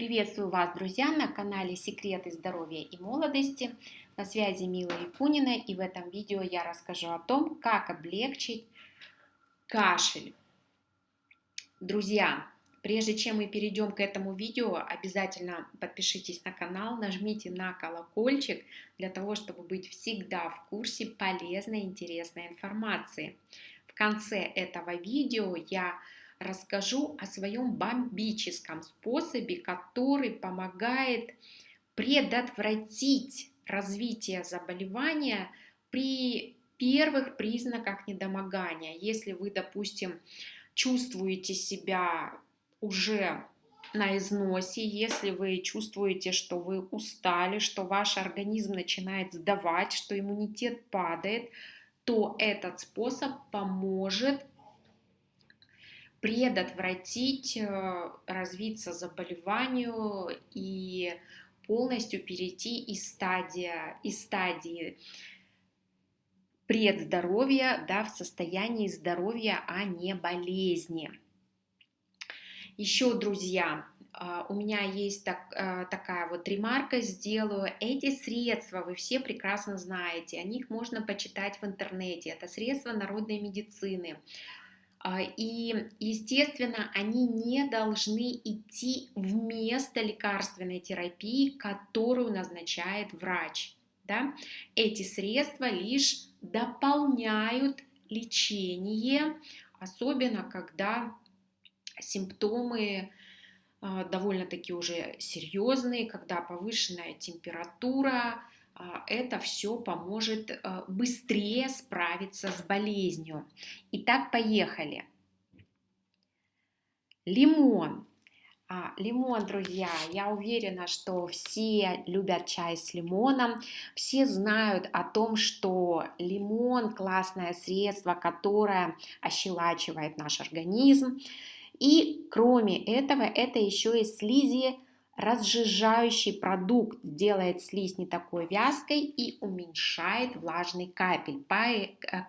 Приветствую вас, друзья, на канале Секреты здоровья и молодости. На связи Мила Якунина, и в этом видео я расскажу о том, как облегчить кашель. Друзья, прежде чем мы перейдем к этому видео, обязательно подпишитесь на канал, нажмите на колокольчик для того, чтобы быть всегда в курсе полезной и интересной информации. В конце этого видео я расскажу о своем бомбическом способе, который помогает предотвратить развитие заболевания при первых признаках недомогания. Если вы, допустим, чувствуете себя уже на износе, если вы чувствуете, что вы устали, что ваш организм начинает сдавать, что иммунитет падает, то этот способ поможет предотвратить развиться заболеванию и полностью перейти из стадии предздоровья, в состояние здоровья, а не болезни. Еще, друзья, у меня есть такая вот ремарка, сделаю. Эти средства вы все прекрасно знаете, о них можно почитать в интернете. Это средства народной медицины. И, естественно, они не должны идти вместо лекарственной терапии, которую назначает врач. Эти средства лишь дополняют лечение, особенно когда симптомы довольно-таки уже серьезные, когда повышенная температура. Это все поможет быстрее справиться с болезнью. Итак, поехали. Лимон. Лимон, друзья, я уверена, что все любят чай с лимоном, все знают о том, что лимон – классное средство, которое ощелачивает наш организм. И кроме этого, это еще и слизеразжижающий продукт, делает слизь не такой вязкой и уменьшает влажный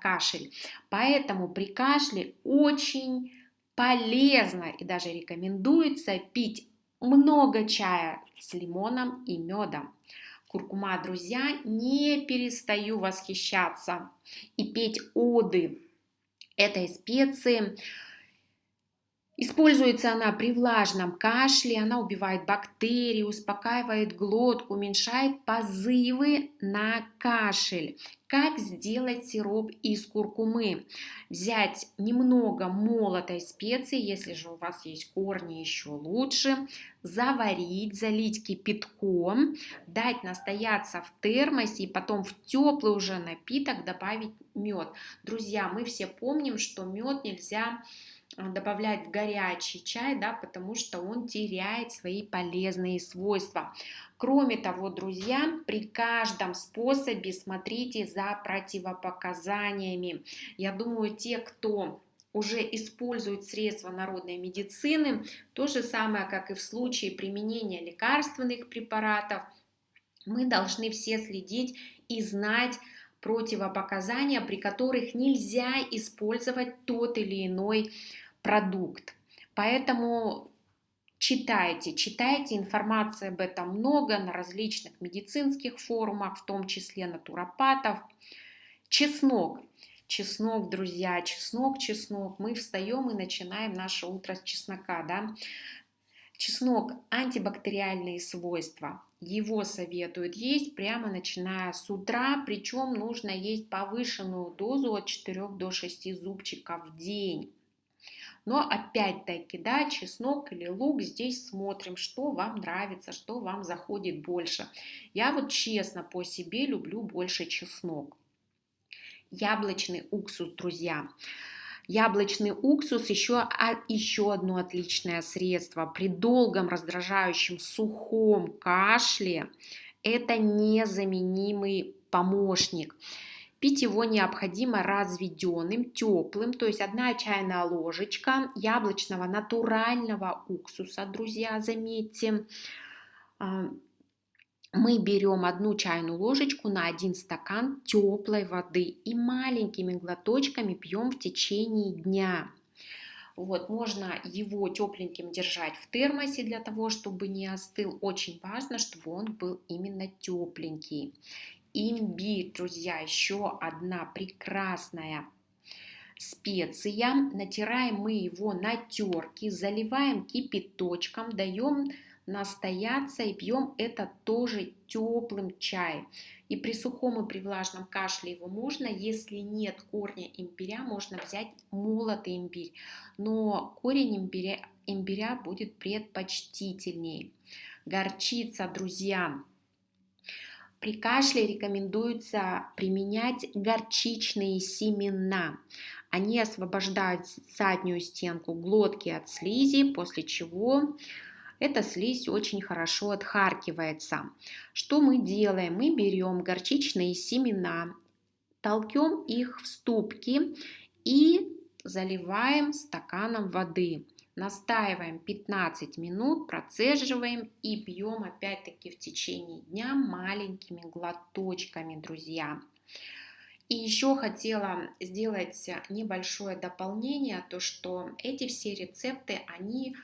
кашель. Поэтому при кашле очень полезно и даже рекомендуется пить много чая с лимоном и медом. Куркума, друзья, не перестаю восхищаться и петь оды этой специи. Используется она при влажном кашле, она убивает бактерии, успокаивает глотку, уменьшает позывы на кашель. Как сделать сироп из куркумы? Взять немного молотой специи, если же у вас есть корни, еще лучше, заварить, залить кипятком, дать настояться в термосе и потом в теплый уже напиток добавить мед. Друзья, мы все помним, что мед нельзя добавлять в горячий чай, потому что он теряет свои полезные свойства. Кроме того, друзья, при каждом способе смотрите за противопоказаниями. Я думаю, те, кто уже используют средства народной медицины, то же самое, как и в случае применения лекарственных препаратов, мы должны все следить и знать противопоказания, при которых нельзя использовать тот или иной продукт. Поэтому читайте, информации об этом много на различных медицинских форумах, в том числе натуропатов. Чеснок, друзья, чеснок. Мы встаем и начинаем наше утро с чеснока, Чеснок – антибактериальные свойства. Его советуют есть прямо начиная с утра, причем нужно есть повышенную дозу от 4 до 6 зубчиков в день. Но опять-таки, чеснок или лук, здесь смотрим, что вам нравится, что вам заходит больше. Я вот честно по себе люблю больше чеснок. Яблочный уксус, друзья. Яблочный уксус еще одно отличное средство. При долгом раздражающем сухом кашле это незаменимый помощник. Пить его необходимо разведенным, теплым, то есть 1 чайная ложечка яблочного натурального уксуса, друзья, заметьте. Мы берем 1 чайную ложечку на 1 стакан теплой воды и маленькими глоточками пьем в течение дня. Вот, можно его тепленьким держать в термосе для того, чтобы не остыл. Очень важно, чтобы он был именно тепленький. Имбирь, друзья, еще одна прекрасная специя. Натираем мы его на терке, заливаем кипяточком, даем настояться и пьем это тоже теплым чаем. И при сухом и при влажном кашле его можно, если нет корня имбиря, можно взять молотый имбирь, но корень имбиря будет предпочтительнее. Горчица, друзья. При кашле рекомендуется применять горчичные семена. Они освобождают заднюю стенку глотки от слизи, после чего эта слизь очень хорошо отхаркивается. Что мы делаем? Мы берем горчичные семена, толкем их в ступки и заливаем стаканом воды. Настаиваем 15 минут, процеживаем и пьем опять-таки в течение дня маленькими глоточками, друзья. И еще хотела сделать небольшое дополнение, то что эти все рецепты, они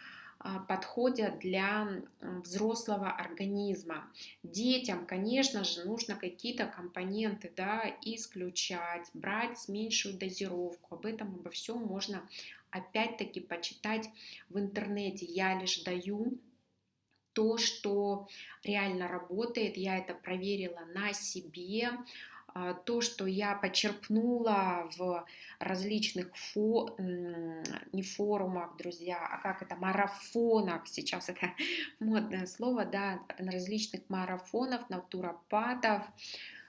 подходят для взрослого организма. Детям, конечно же, нужно какие-то компоненты, да, исключать, брать меньшую дозировку. Об этом, обо всем можно опять-таки почитать в интернете. Я лишь даю то, что реально работает. Я это проверила на себе. То, что я почерпнула в различных не форумах, друзья, а как это, марафонах, сейчас это модное слово, да, на различных марафонах, натуропатов,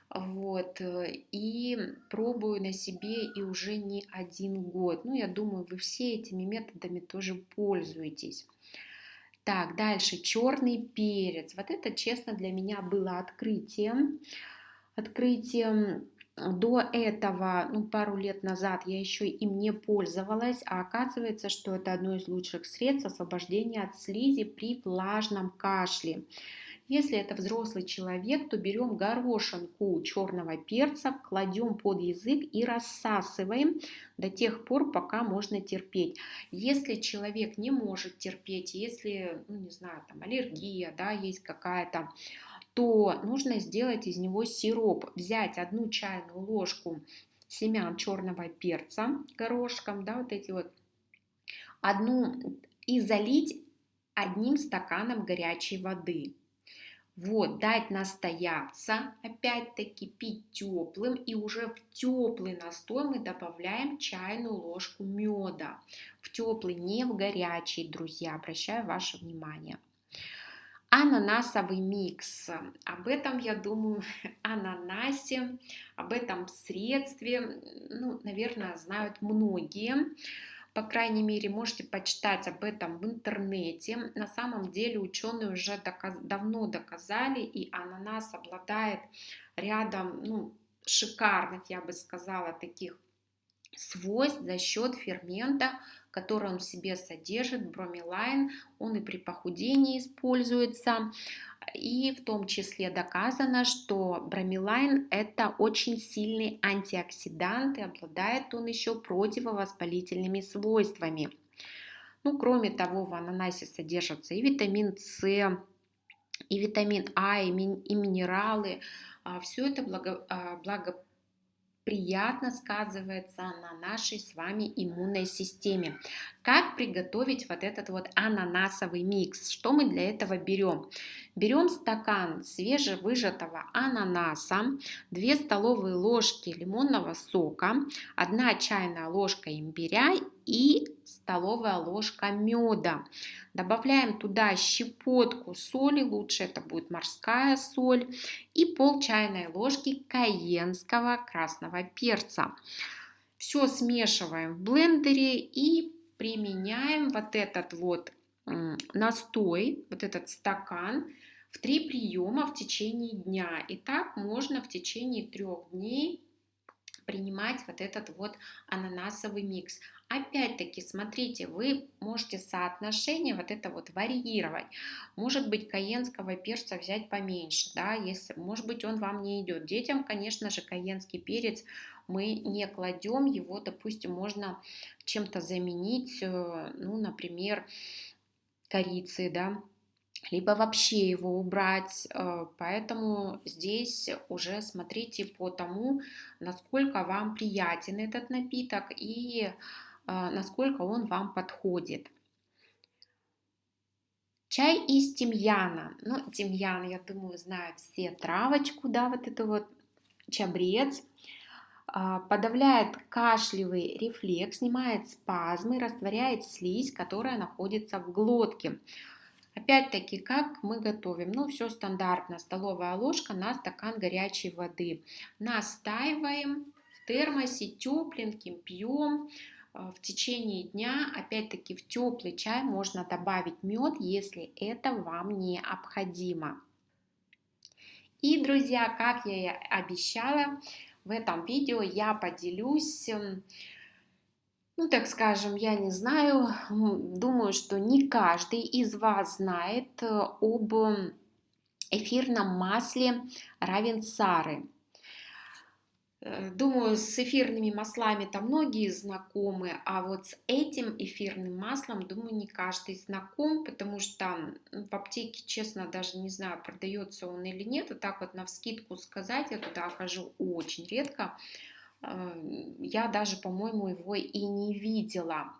вот, и пробую на себе и уже не один год. Ну, я думаю, вы все этими методами тоже пользуетесь. Так, дальше, черный перец. Вот это, честно, для меня было открытием. До этого, пару лет назад я еще им не пользовалась, а оказывается, что это одно из лучших средств освобождения от слизи при влажном кашле. Если это взрослый человек, то берем горошинку черного перца, кладем под язык и рассасываем до тех пор, пока можно терпеть. Если человек не может терпеть, если, не знаю, там аллергия, да, есть какая-то, то нужно сделать из него сироп. Взять 1 чайную ложку семян черного перца горошком, да, вот эти вот, и залить 1 стаканом горячей воды. Вот, дать настояться, опять-таки пить теплым, и уже в теплый настой мы добавляем чайную ложку меда. В теплый, не в горячий, друзья, обращаю ваше внимание. Ананасовый микс. Об этом, я думаю, ананасе, об этом средстве, наверное, знают многие. По крайней мере, можете почитать об этом в интернете. На самом деле ученые уже давно доказали, и ананас обладает рядом шикарных, я бы сказала, таких свойств за счет фермента, который он в себе содержит, бромелайн. Он и при похудении используется. И в том числе доказано, что бромелайн – это очень сильный антиоксидант, и обладает он еще противовоспалительными свойствами. Кроме того, в ананасе содержатся и витамин С, и витамин А, и минералы. Все это благоприятно сказывается на нашей с вами иммунной системе. Как приготовить вот этот вот ананасовый микс? Что мы для этого берем? Берем стакан свежевыжатого ананаса, 2 столовые ложки лимонного сока, 1 чайная ложка имбиря и столовая ложка меда. Добавляем туда щепотку соли, лучше это будет морская соль, и пол чайной ложки кайенского красного перца. Все смешиваем в блендере и применяем вот этот вот настой, вот этот стакан в 3 приема в течение дня. И так можно в течение 3 дней принимать вот этот вот ананасовый микс. Опять-таки, смотрите, вы можете соотношение вот это вот варьировать. Может быть, кайенского перца взять поменьше, да, если, может быть, он вам не идет. Детям, конечно же, кайенский перец мы не кладем, его, допустим, можно чем-то заменить, ну, например, корицей, да, либо вообще его убрать. Поэтому здесь уже смотрите по тому, насколько вам приятен этот напиток и насколько он вам подходит. Чай из тимьяна. Ну, тимьян, я думаю, знают все травочку, да, вот это вот чабрец. Подавляет кашлевый рефлекс, снимает спазмы, растворяет слизь, которая находится в глотке. Опять-таки, как мы готовим? Ну, все стандартно. Столовая ложка на стакан горячей воды. Настаиваем в термосе тепленьким, пьем в течение дня. Опять-таки, в теплый чай можно добавить мед, если это вам необходимо. И, друзья, как я и обещала, в этом видео я поделюсь, ну, так скажем, я не знаю, думаю, что не каждый из вас знает об эфирном масле Равенсары. Думаю, с эфирными маслами там многие знакомы, а вот с этим эфирным маслом, думаю, не каждый знаком, потому что в аптеке, честно, даже не знаю, продается он или нет. Вот так вот навскидку сказать, я туда хожу очень редко. Я даже, по-моему, его и не видела.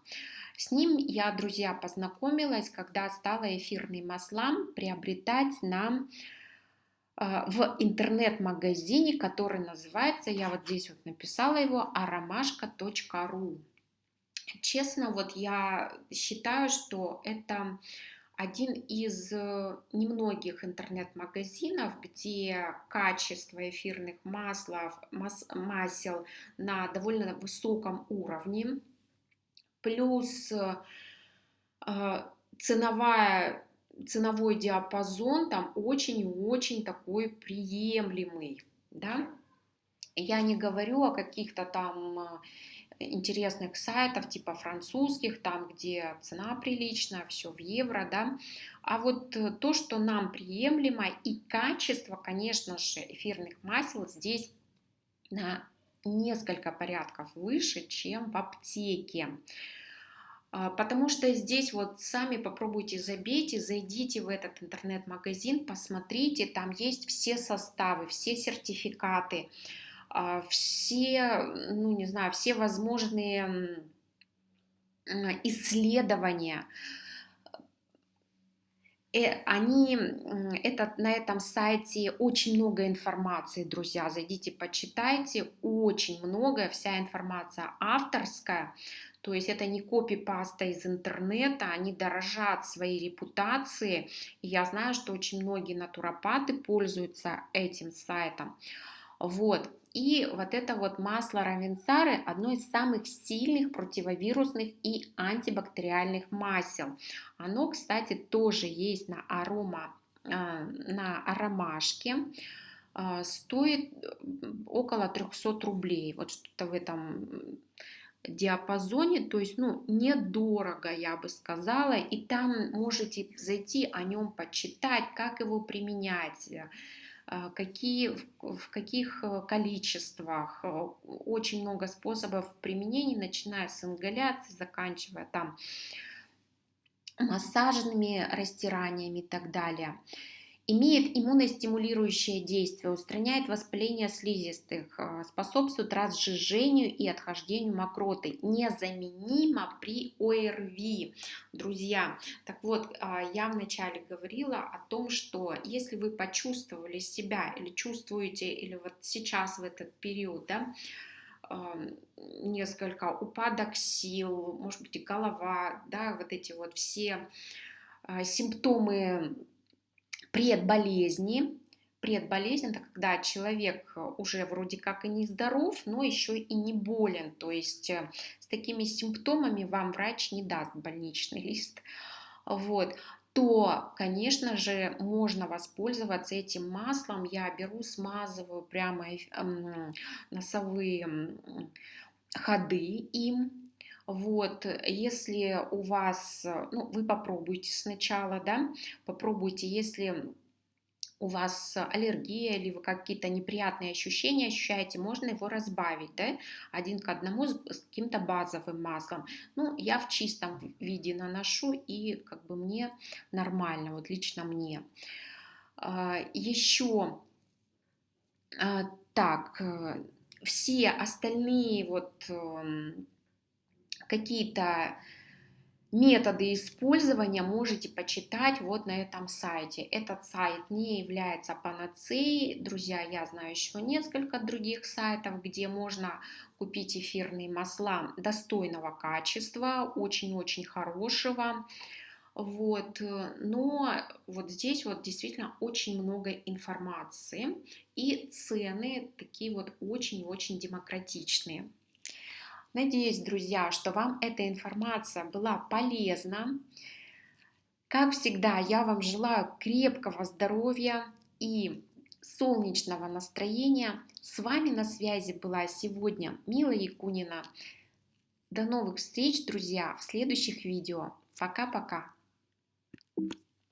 С ним я, друзья, познакомилась, когда стала эфирные масла приобретать в интернет-магазине, который называется, я вот здесь вот написала его, aromashka.ru. Честно, вот я считаю, что это один из немногих интернет-магазинов, где качество эфирных масел на довольно высоком уровне, плюс ценовой диапазон там очень и очень такой приемлемый, да. Я не говорю о каких-то там интересных сайтов типа французских, там, где цена приличная, все в евро, да, а вот то, что нам приемлемо, и качество, конечно же, эфирных масел здесь на несколько порядков выше, чем в аптеке. Потому что здесь вот сами попробуйте забейте, зайдите в этот интернет-магазин, посмотрите, там есть все составы, все сертификаты, все, ну не знаю, все возможные исследования. На этом сайте очень много информации, друзья, зайдите, почитайте, очень много, вся информация авторская, то есть это не копипаста из интернета, они дорожат своей репутацией, и я знаю, что очень многие натуропаты пользуются этим сайтом, вот. И вот это вот масло Равенсары одно из самых сильных противовирусных и антибактериальных масел. Оно, кстати, тоже есть на аромашке. Стоит около 300 рублей. Вот что-то в этом диапазоне, то есть, ну, недорого, я бы сказала, и там можете зайти о нем почитать, как его применять, в каких количествах. Очень много способов применения, начиная с ингаляции, заканчивая там массажными растираниями и так далее. Имеет иммуностимулирующее действие, устраняет воспаление слизистых, способствует разжижению и отхождению мокроты. Незаменимо при ОРВИ, друзья. Так вот, я вначале говорила о том, что если вы почувствовали себя или чувствуете, или вот сейчас в этот период, да, несколько упадок сил, может быть, и голова, да, вот эти вот все симптомы предболезни. Предболезнь – это когда человек уже вроде как и не здоров, но еще и не болен. То есть с такими симптомами вам врач не даст больничный лист. Вот. то, конечно же, можно воспользоваться этим маслом. Я беру, смазываю прямо носовые ходы им. Вот, если у вас, ну, вы попробуйте сначала, да, попробуйте, если у вас аллергия или вы какие-то неприятные ощущения ощущаете, можно его разбавить, да, один к одному с каким-то базовым маслом. Ну, я в чистом виде наношу, и как бы мне нормально, вот лично мне. Еще так, все остальные вот какие-то методы использования можете почитать вот на этом сайте. Этот сайт не является панацеей. Друзья, я знаю еще несколько других сайтов, где можно купить эфирные масла достойного качества, очень-очень хорошего. Вот. Но вот здесь вот действительно очень много информации, и цены такие вот очень-очень демократичные. Надеюсь, друзья, что вам эта информация была полезна. Как всегда, я вам желаю крепкого здоровья и солнечного настроения. С вами на связи была сегодня Мила Якунина. До новых встреч, друзья, в следующих видео. Пока-пока.